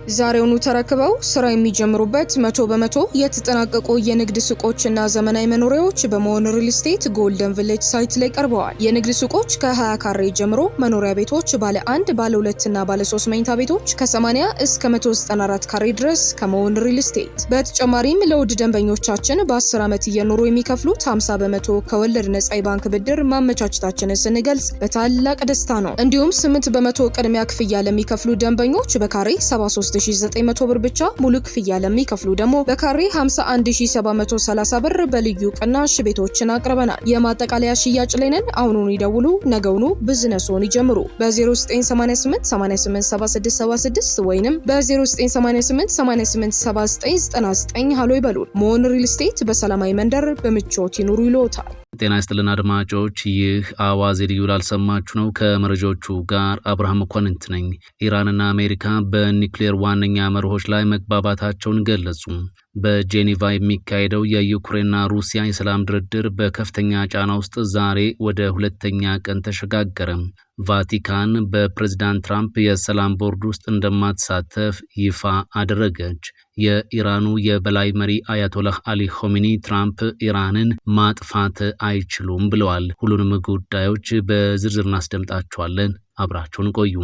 ዛሬውኑ ተረክበው ስራ የሚጀምሩበት 100% የተጠናቀቁ የንግድ ሱቆችና ዘመናዊ መኖሪያዎች በመሆን ሪል ስቴት ጎልደን ቪሌጅ ሳይት ላይ ቀርበዋል። የንግድ ሱቆች ከ20 ካሬ ጀምሮ፣ መኖሪያ ቤቶች ባለ 1፣ ባለ 2 እና ባለ 3 መኝታ ቤቶች ከ80 እስከ 194 ካሬ ድረስ ከመሆን ሪል ስቴት። በተጨማሪም ለውድ ደንበኞቻችን በ10 ዓመት እየኖሩ የሚከፍሉት 50% ከወለድ ነጻ የባንክ ብድር ማመቻቸታችንን ስንገልጽ በታላቅ ደስታ ነው። እንዲሁም 8% ቅድሚያ ክፍያ ለሚከፍሉ ደንበኞች በካሬ 73900 ብር ብቻ፣ ሙሉ ክፍያ ለሚከፍሉ ደግሞ በካሬ 51730 ብር በልዩ ቅናሽ ቤቶችን አቅርበናል። የማጠቃለያ ሽያጭ ላይ ነን። አሁኑኑ ይደውሉ፣ ነገውኑ ቢዝነስዎን ይጀምሩ። በ0988 887676 ወይንም በ0988 887999 ሃሎ ይበሉን። ሞን ሪል ስቴት በሰላማዊ መንደር በምቾት ይኑሩ ይሎታል። ጤና ይስጥልን አድማጮች፣ ይህ አዋዜ ልዩ ላልሰማችሁ ነው። ከመረጃዎቹ ጋር አብርሃም መኳንንት ነኝ። ኢራንና አሜሪካ በኒውክሌር ዋነኛ መርሆች ላይ መግባባታቸውን ገለጹ። በጄኔቫ የሚካሄደው የዩክሬንና ሩሲያ የሰላም ድርድር በከፍተኛ ጫና ውስጥ ዛሬ ወደ ሁለተኛ ቀን ተሸጋገረ። ቫቲካን በፕሬዝዳንት ትራምፕ የሰላም ቦርድ ውስጥ እንደማትሳተፍ ይፋ አደረገች። የኢራኑ የበላይ መሪ አያቶላህ አሊ ሆሜኒ ትራምፕ ኢራንን ማጥፋት አይችሉም ብለዋል። ሁሉንም ጉዳዮች በዝርዝር እናስደምጣቸዋለን። አብራችሁን ቆዩ።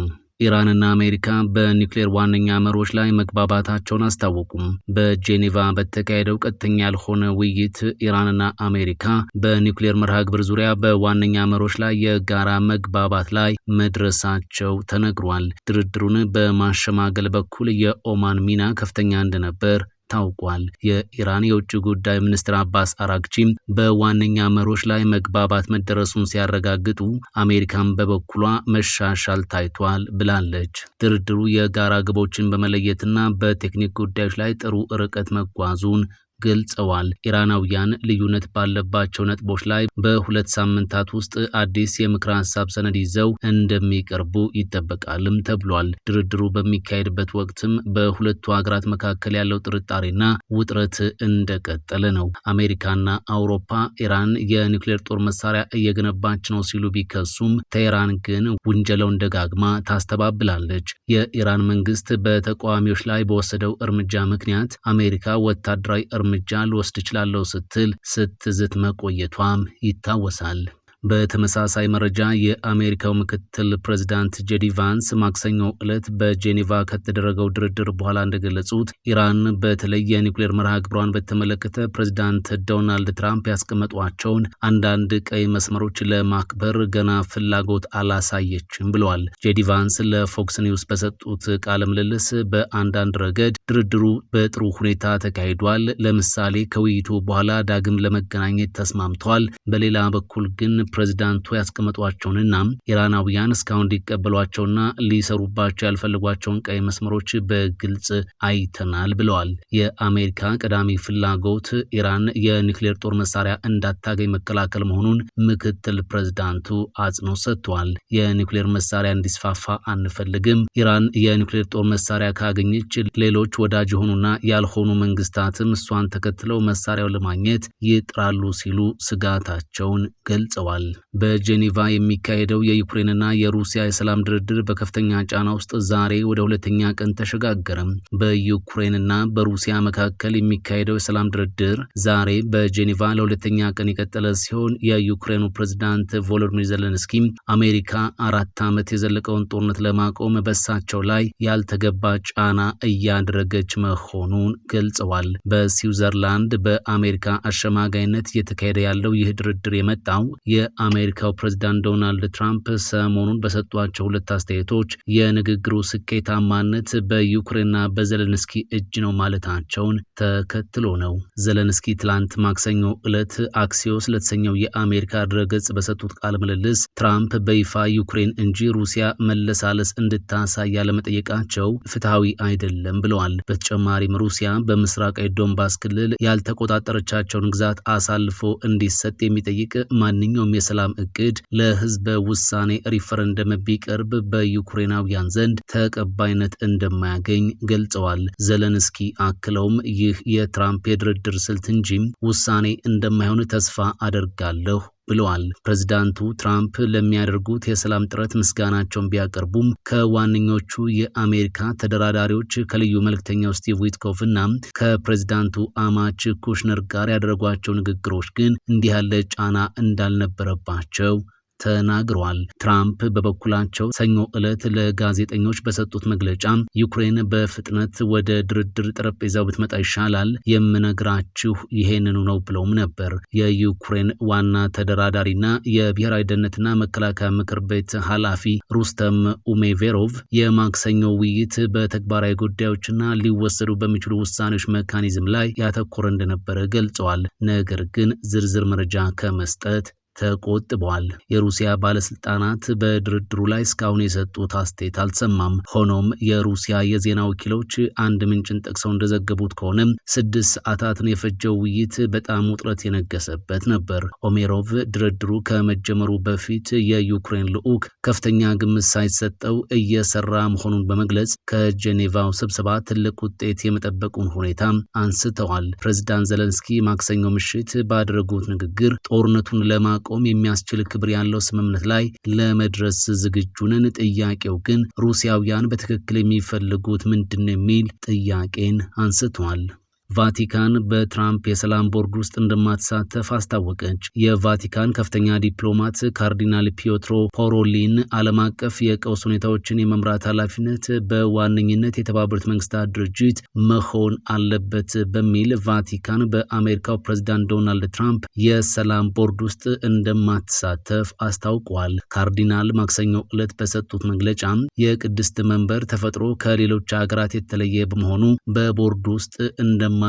ኢራንና አሜሪካ በኒውክሌር ዋነኛ መርሆች ላይ መግባባታቸውን አስታወቁም። በጄኔቫ በተካሄደው ቀጥተኛ ያልሆነ ውይይት ኢራንና አሜሪካ በኒውክሌር መርሃ ግብር ዙሪያ በዋነኛ መርሆች ላይ የጋራ መግባባት ላይ መድረሳቸው ተነግሯል። ድርድሩን በማሸማገል በኩል የኦማን ሚና ከፍተኛ እንደነበር ታውቋል። የኢራን የውጭ ጉዳይ ሚኒስትር አባስ አራግቺም በዋነኛ መርሆች ላይ መግባባት መደረሱን ሲያረጋግጡ፣ አሜሪካን በበኩሏ መሻሻል ታይቷል ብላለች። ድርድሩ የጋራ ግቦችን በመለየትና በቴክኒክ ጉዳዮች ላይ ጥሩ ርቀት መጓዙን ገልጸዋል። ኢራናውያን ልዩነት ባለባቸው ነጥቦች ላይ በ2 ሳምንታት ውስጥ አዲስ የምክረ ሀሳብ ሰነድ ይዘው እንደሚቀርቡ ይጠበቃልም ተብሏል። ድርድሩ በሚካሄድበት ወቅትም በሁለቱ ሀገራት መካከል ያለው ጥርጣሬና ውጥረት እንደቀጠለ ነው። አሜሪካና አውሮፓ ኢራን የኒውክሌር ጦር መሳሪያ እየገነባች ነው ሲሉ ቢከሱም፣ ቴህራን ግን ውንጀላውን ደጋግማ ታስተባብላለች። የኢራን መንግስት በተቃዋሚዎች ላይ በወሰደው እርምጃ ምክንያት አሜሪካ ወታደራዊ እርምጃ ልወስድ እችላለሁ ስትል ስትዝት መቆየቷም ይታወሳል። በተመሳሳይ መረጃ የአሜሪካው ምክትል ፕሬዝዳንት ጄዲ ቫንስ ማክሰኞ ዕለት በጄኔቫ ከተደረገው ድርድር በኋላ እንደገለጹት ኢራን በተለይ የኒውክሌር መርሃ ግብሯን በተመለከተ ፕሬዝዳንት ዶናልድ ትራምፕ ያስቀመጧቸውን አንዳንድ ቀይ መስመሮች ለማክበር ገና ፍላጎት አላሳየችም ብለዋል። ጄዲ ቫንስ ለፎክስ ኒውስ በሰጡት ቃለ ምልልስ በአንዳንድ ረገድ ድርድሩ በጥሩ ሁኔታ ተካሂዷል። ለምሳሌ ከውይይቱ በኋላ ዳግም ለመገናኘት ተስማምተዋል። በሌላ በኩል ግን ፕሬዝዳንቱ ያስቀመጧቸውንና ኢራናውያን እስካሁን ሊቀበሏቸውና ሊሰሩባቸው ያልፈልጓቸውን ቀይ መስመሮች በግልጽ አይተናል ብለዋል። የአሜሪካ ቀዳሚ ፍላጎት ኢራን የኒውክሌር ጦር መሳሪያ እንዳታገኝ መከላከል መሆኑን ምክትል ፕሬዝዳንቱ አጽንኦት ሰጥተዋል። የኒውክሌር መሳሪያ እንዲስፋፋ አንፈልግም። ኢራን የኒውክሌር ጦር መሳሪያ ካገኘች ሌሎች ወዳጅ የሆኑና ያልሆኑ መንግስታትም እሷን ተከትለው መሳሪያው ለማግኘት ይጥራሉ ሲሉ ስጋታቸውን ገልጸዋል። በጄኔቫ የሚካሄደው የዩክሬንና የሩሲያ የሰላም ድርድር በከፍተኛ ጫና ውስጥ ዛሬ ወደ ሁለተኛ ቀን ተሸጋገረ። በዩክሬንና በሩሲያ መካከል የሚካሄደው የሰላም ድርድር ዛሬ በጄኔቫ ለሁለተኛ ቀን የቀጠለ ሲሆን የዩክሬኑ ፕሬዝዳንት ቮሎዲሚር ዜሌንስኪ አሜሪካ 4 ዓመት የዘለቀውን ጦርነት ለማቆም በሳቸው ላይ ያልተገባ ጫና እያደረገች መሆኑን ገልጸዋል። በስዊዘርላንድ በአሜሪካ አሸማጋይነት እየተካሄደ ያለው ይህ ድርድር የመጣው የአሜሪካው ፕሬዝዳንት ዶናልድ ትራምፕ ሰሞኑን በሰጧቸው 2 አስተያየቶች የንግግሩ ስኬታማነት በዩክሬንና በዜሌንስኪ እጅ ነው ማለታቸውን ተከትሎ ነው። ዜሌንስኪ ትላንት ማክሰኞ ዕለት አክሲዮስ ለተሰኘው የአሜሪካ ድረገጽ በሰጡት ቃለ ምልልስ ትራምፕ በይፋ ዩክሬን እንጂ ሩሲያ መለሳለስ እንድታሳይ ያለመጠየቃቸው ፍትሐዊ አይደለም ብለዋል። በተጨማሪም ሩሲያ በምስራቃዊ ዶንባስ ክልል ያልተቆጣጠረቻቸውን ግዛት አሳልፎ እንዲሰጥ የሚጠይቅ ማንኛውም የሰላም እቅድ ለህዝበ ውሳኔ ሪፈረንደም ቢቀርብ በዩክሬናውያን ዘንድ ተቀባይነት እንደማያገኝ ገልጸዋል። ዜሌንስኪ አክለውም ይህ የትራምፕ የድርድር ስልት እንጂ ውሳኔ እንደማይሆን ተስፋ አደርጋለሁ ብለዋል። ፕሬዝዳንቱ ትራምፕ ለሚያደርጉት የሰላም ጥረት ምስጋናቸውን ቢያቀርቡም ከዋነኞቹ የአሜሪካ ተደራዳሪዎች ከልዩ መልእክተኛው ስቲቭ ዊትኮፍ እና ከፕሬዝዳንቱ አማች ኩሽነር ጋር ያደረጓቸው ንግግሮች ግን እንዲህ ያለ ጫና እንዳልነበረባቸው ተናግረዋል። ትራምፕ በበኩላቸው ሰኞ ዕለት ለጋዜጠኞች በሰጡት መግለጫ ዩክሬን በፍጥነት ወደ ድርድር ጠረጴዛው ብትመጣ ይሻላል፣ የምነግራችሁ ይሄንኑ ነው ብለውም ነበር። የዩክሬን ዋና ተደራዳሪና የብሔራዊ ደህንነትና መከላከያ ምክር ቤት ኃላፊ ሩስተም ኡሜቬሮቭ የማክሰኞ ውይይት በተግባራዊ ጉዳዮችና ሊወሰዱ በሚችሉ ውሳኔዎች ሜካኒዝም ላይ ያተኮረ እንደነበረ ገልጸዋል። ነገር ግን ዝርዝር መረጃ ከመስጠት ተቆጥበዋል። የሩሲያ ባለስልጣናት በድርድሩ ላይ እስካሁን የሰጡት አስተያየት አልሰማም። ሆኖም የሩሲያ የዜና ወኪሎች አንድ ምንጭን ጠቅሰው እንደዘገቡት ከሆነ 6 ሰዓታትን የፈጀው ውይይት በጣም ውጥረት የነገሰበት ነበር። ኦሜሮቭ ድርድሩ ከመጀመሩ በፊት የዩክሬን ልዑክ ከፍተኛ ግምት ሳይሰጠው እየሰራ መሆኑን በመግለጽ ከጄኔቫው ስብሰባ ትልቅ ውጤት የመጠበቁን ሁኔታ አንስተዋል። ፕሬዝዳንት ዘለንስኪ ማክሰኞ ምሽት ባደረጉት ንግግር ጦርነቱን ለማቆም የሚያስችል ክብር ያለው ስምምነት ላይ ለመድረስ ዝግጁ ነን፣ ጥያቄው ግን ሩሲያውያን በትክክል የሚፈልጉት ምንድነው የሚል ጥያቄን አንስተዋል። ቫቲካን በትራምፕ የሰላም ቦርድ ውስጥ እንደማትሳተፍ አስታወቀች። የቫቲካን ከፍተኛ ዲፕሎማት ካርዲናል ፒዮትሮ ፓሮሊን ዓለም አቀፍ የቀውስ ሁኔታዎችን የመምራት ኃላፊነት በዋነኝነት የተባበሩት መንግስታት ድርጅት መሆን አለበት በሚል ቫቲካን በአሜሪካው ፕሬዝዳንት ዶናልድ ትራምፕ የሰላም ቦርድ ውስጥ እንደማትሳተፍ አስታውቀዋል። ካርዲናል ማክሰኞ ዕለት በሰጡት መግለጫ የቅድስት መንበር ተፈጥሮ ከሌሎች ሀገራት የተለየ በመሆኑ በቦርድ ውስጥ እንደማትሳተፍ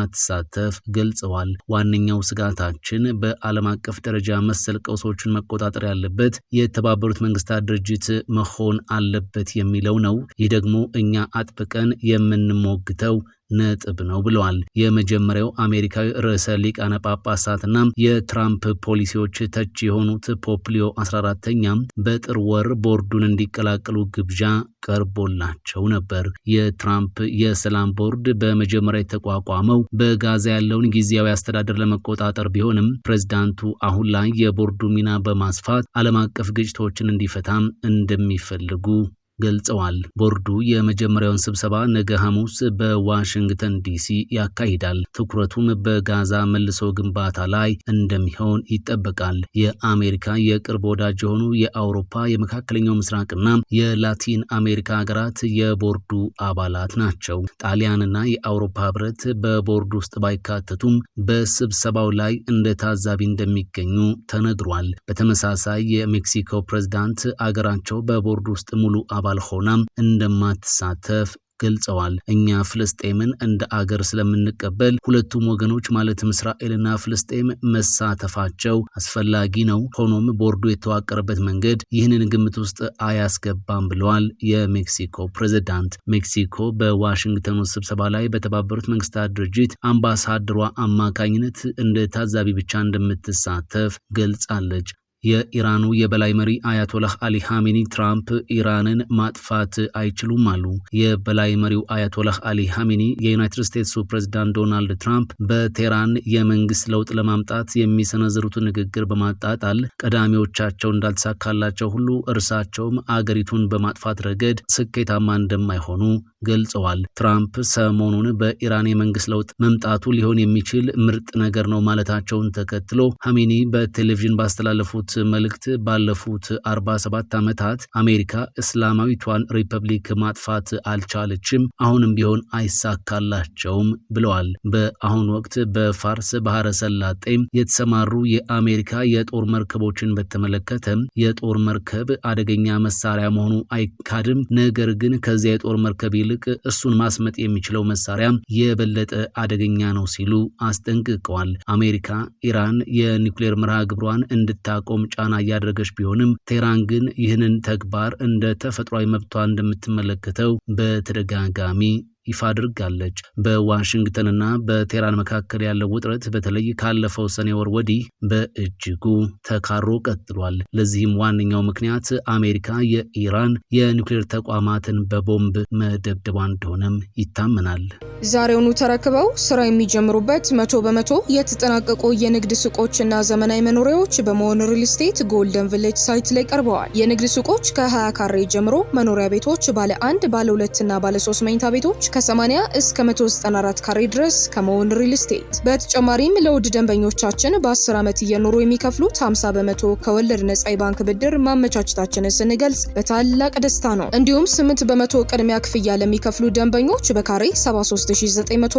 ገልጸዋል። ዋነኛው ስጋታችን በዓለም አቀፍ ደረጃ መሰል ቀውሶችን መቆጣጠር ያለበት የተባበሩት መንግስታት ድርጅት መሆን አለበት የሚለው ነው። ይህ ደግሞ እኛ አጥብቀን የምንሞግተው ነጥብ ነው ብለዋል። የመጀመሪያው አሜሪካዊ ርዕሰ ሊቃነ ጳጳሳትና የትራምፕ ፖሊሲዎች ተች የሆኑት ፖፕ ሊዮ 14ኛ በጥር ወር ቦርዱን እንዲቀላቀሉ ግብዣ ቀርቦላቸው ነበር። የትራምፕ የሰላም ቦርድ በመጀመሪያ የተቋቋመው በጋዛ ያለውን ጊዜያዊ አስተዳደር ለመቆጣጠር ቢሆንም ፕሬዝዳንቱ አሁን ላይ የቦርዱ ሚና በማስፋት ዓለም አቀፍ ግጭቶችን እንዲፈታም እንደሚፈልጉ ገልጸዋል። ቦርዱ የመጀመሪያውን ስብሰባ ነገ ሐሙስ በዋሽንግተን ዲሲ ያካሂዳል። ትኩረቱም በጋዛ መልሶ ግንባታ ላይ እንደሚሆን ይጠበቃል። የአሜሪካ የቅርብ ወዳጅ የሆኑ የአውሮፓ፣ የመካከለኛው ምስራቅና የላቲን አሜሪካ ሀገራት የቦርዱ አባላት ናቸው። ጣሊያንና የአውሮፓ ህብረት በቦርዱ ውስጥ ባይካተቱም በስብሰባው ላይ እንደ ታዛቢ እንደሚገኙ ተነግሯል። በተመሳሳይ የሜክሲኮ ፕሬዝዳንት አገራቸው በቦርዱ ውስጥ ሙሉ አባል ሆናም እንደማትሳተፍ ገልጸዋል። እኛ ፍልስጤምን እንደ አገር ስለምንቀበል ሁለቱም ወገኖች ማለትም እስራኤልና ፍልስጤም መሳተፋቸው አስፈላጊ ነው። ሆኖም ቦርዱ የተዋቀረበት መንገድ ይህንን ግምት ውስጥ አያስገባም ብለዋል የሜክሲኮ ፕሬዝዳንት። ሜክሲኮ በዋሽንግተኑ ስብሰባ ላይ በተባበሩት መንግስታት ድርጅት አምባሳደሯ አማካኝነት እንደ ታዛቢ ብቻ እንደምትሳተፍ ገልጻለች። የኢራኑ የበላይ መሪ አያቶላህ አሊ ሐሜኒ ትራምፕ ኢራንን ማጥፋት አይችሉም አሉ። የበላይ መሪው አያቶላህ አሊ ሐሜኒ የዩናይትድ ስቴትሱ ፕሬዝዳንት ዶናልድ ትራምፕ በቴህራን የመንግስት ለውጥ ለማምጣት የሚሰነዝሩትን ንግግር በማጣጣል ቀዳሚዎቻቸው እንዳልተሳካላቸው ሁሉ እርሳቸውም አገሪቱን በማጥፋት ረገድ ስኬታማ እንደማይሆኑ ገልጸዋል። ትራምፕ ሰሞኑን በኢራን የመንግስት ለውጥ መምጣቱ ሊሆን የሚችል ምርጥ ነገር ነው ማለታቸውን ተከትሎ ሐሜኒ በቴሌቪዥን ባስተላለፉት መልእክት ባለፉት 47 ዓመታት አሜሪካ እስላማዊቷን ሪፐብሊክ ማጥፋት አልቻለችም፣ አሁንም ቢሆን አይሳካላቸውም ብለዋል። በአሁኑ ወቅት በፋርስ ባህረ ሰላጤ የተሰማሩ የአሜሪካ የጦር መርከቦችን በተመለከተ የጦር መርከብ አደገኛ መሳሪያ መሆኑ አይካድም፣ ነገር ግን ከዚያ የጦር መርከብ ይልቅ እሱን ማስመጥ የሚችለው መሳሪያ የበለጠ አደገኛ ነው ሲሉ አስጠንቅቀዋል። አሜሪካ ኢራን የኒውክሌር መርሃ ግብሯን እንድታቆም ጫና እያደረገች ቢሆንም ቴህራን ግን ይህንን ተግባር እንደ ተፈጥሯዊ መብቷ እንደምትመለከተው በተደጋጋሚ ይፋ አድርጋለች። በዋሽንግተንና በቴህራን መካከል ያለው ውጥረት በተለይ ካለፈው ሰኔ ወር ወዲህ በእጅጉ ተካሮ ቀጥሏል። ለዚህም ዋነኛው ምክንያት አሜሪካ የኢራን የኒውክሌር ተቋማትን በቦምብ መደብደቧ እንደሆነም ይታመናል። ዛሬውኑ ተረክበው ስራ የሚጀምሩበት 100% የተጠናቀቁ የንግድ ሱቆችና ዘመናዊ መኖሪያዎች በመሆን ሪል ስቴት ጎልደን ቪሌጅ ሳይት ላይ ቀርበዋል። የንግድ ሱቆች ከ20 ካሬ ጀምሮ፣ መኖሪያ ቤቶች ባለ 1፣ ባለ 2 እና ባለ 3 መኝታ ቤቶች ከ80 እስከ 194 ካሬ ድረስ ከመሆን ሪል ስቴት። በተጨማሪም ለውድ ደንበኞቻችን በ10 ዓመት እየኖሩ የሚከፍሉት 50% ከወለድ ነጻ የባንክ ብድር ማመቻቸታችንን ስንገልጽ በታላቅ ደስታ ነው። እንዲሁም 8% ቅድሚያ ክፍያ ለሚከፍሉ ደንበኞች በካሬ 73900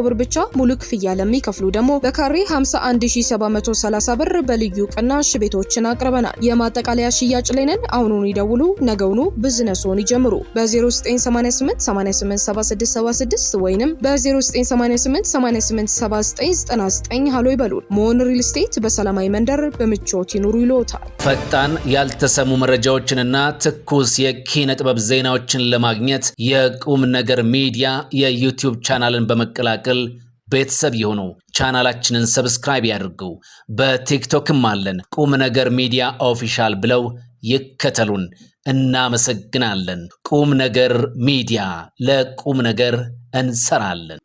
ብር ብቻ፣ ሙሉ ክፍያ ለሚከፍሉ ደግሞ በካሬ 51730 ብር በልዩ ቅናሽ ቤቶችን አቅርበናል። የማጠቃለያ ሽያጭ ላይ ነን። አሁኑኑ ይደውሉ፣ ነገውኑ ቢዝነስዎን ይጀምሩ። በ0988 887676 ወይንም በ0988 887999 ሃሎ ይበሉን። ሞን ሪል ስቴት በሰላማዊ መንደር በምቾት ይኑሩ ይሎታል። ፈጣን ያልተሰሙ መረጃዎችንና ትኩስ የኪነ ጥበብ ዜናዎችን ለማግኘት የቁም ነገር ሚዲያ የዩቲዩብ ቻናልን በመቀላቀል ቤተሰብ የሆኑ ቻናላችንን ሰብስክራይብ ያድርጉ። በቲክቶክም አለን። ቁም ነገር ሚዲያ ኦፊሻል ብለው ይከተሉን። እናመሰግናለን። ቁም ነገር ሚዲያ፣ ለቁም ነገር እንሰራለን።